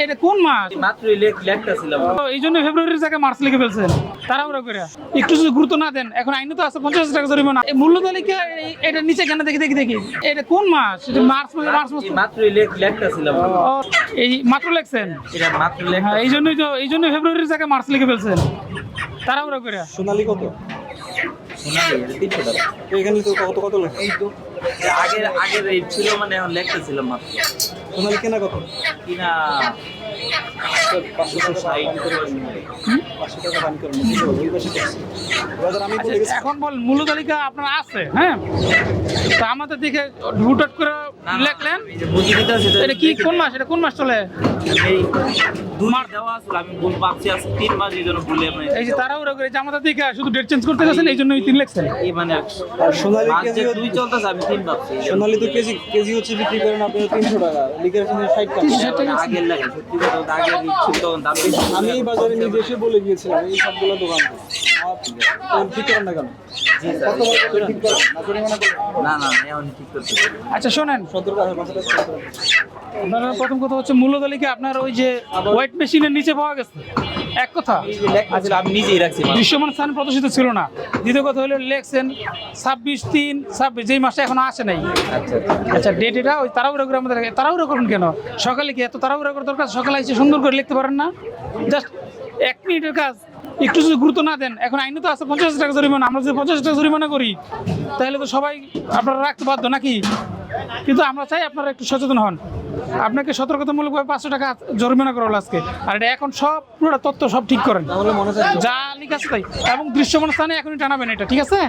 এটা কোন মাস? মাত্র লেখটা ছিলাম। এই জন্য ফেব্রুয়ারির জায়গায় মার্চ লিখে ফেলছেন তাড়াহুড়ো করে। একটু যদি গুরুত্ব না দেন, এখন আইনে তো আছে 50,000 টাকা জরিমানা। এই মূল্য তালিকা এটা নিচে কেন? দেখি এটা কোন মাস? এটা মার্চ মাস। মাত্র লেখটা ছিলাম। এই মাত্র লেখছেন? এটা মাত্র লেখ। হ্যাঁ, এই জন্য ফেব্রুয়ারির জায়গায় মার্চ লিখে ফেলছেন তাড়াহুড়ো করে। সোনালী কত? সোনালী 300 টাকা। তো এখানে তো কত লেখা? এই তো আগের রেট ছিল, মানে এখন লেখটা ছিলাম মাত্র। সোনালী কেনা কত? কিনা 560 500 টাকা দাম করেন। ওই পাশে করছি। বাজার আমি বলে গেছি। এখন বল মূল্য তালিকা আপনার আছে? হ্যাঁ, তো আমাদের দিকে হুটহাট করে লেখলেন। বুঝি দিতে আছে। এটা কি কোন মাস? এটা কোন মাস চলে? এই 2 মাস দেওয়া আছে, আমি ভুল ভাবছি আছে 3 মাস, এই জন্য ভুলে আমি এই যে তাড়াহুড়ো করে যে আমাদের দিকে শুধু ডেট চেঞ্জ করতে গেছেন, এই জন্য 3 লেখছেন। এই মানে আর সোনালী কেজি 2 চলতেছে, আমি 3 ভাবছি। সোনালী তো কেজি হচ্ছে বিক্রি করেন আপনি 300 টাকা, লিটার 60 টাকা। 360 টাকা। আগের লাগে সত্যি কথা বলতে, আগের রেট ছিল তখন দাম বেশি ছিল। আমি এই বাজারে নিজে এসে বলে গিয়েছিলাম এই সবগুলো দোকান ঠিক করেন না কেন? জি স্যার। কতবার করে ঠিক করেন না জরিমানা করেন? না এখন ঠিক করতে হবে। আচ্ছা শোনেন, 17 টাকা 50 টাকা। আপনারা প্রথম কথা হচ্ছে মূল্য তালিকা আপনার ওই যে ওয়েট মেশিনের নিচে পাওয়া গেছে, এক কথা। এই যে লেখা ছিল আমি নিজেই রাখছি। দৃশ্যমান স্থান প্রদর্শিত ছিল না। দ্বিতীয় কথা হলো লেখছেন 26/3/26, যেই মাসে এখনো আসে নাই। আচ্ছা আচ্ছা, ডেট এটা ওই তাড়াহুড়ো করে আমাদের তাড়াহুড়ো করুন কেন? সকালে কি এত তাড়াহুড়ো করার দরকার? সকালে এসে সুন্দর করে লিখতে পারেন না? জাস্ট 1 মিনিটের কাজ। একটু যদি গুরুত্ব না দেন, এখন আইনে তো আছে 50,000 টাকা জরিমানা। আমরা যদি 50,000 টাকা জরিমানা করি, তাহলে তো সবাই আপনারা রাখতে বাধ্য নাকি? কিন্তু আমরা চাই আপনারা একটু সচেতন হন। আপনাকে সতর্কতামূলকভাবে 500 টাকা জরিমানা করা হলো আজকে। আর এটা এখন সব পুরোটা তথ্য সব ঠিক করেন, তাহলে মনে থাকে যা লিখা আছে তাই। এবং দৃশ্যমান স্থানে এখনই টানাবেন এটা, ঠিক আছে?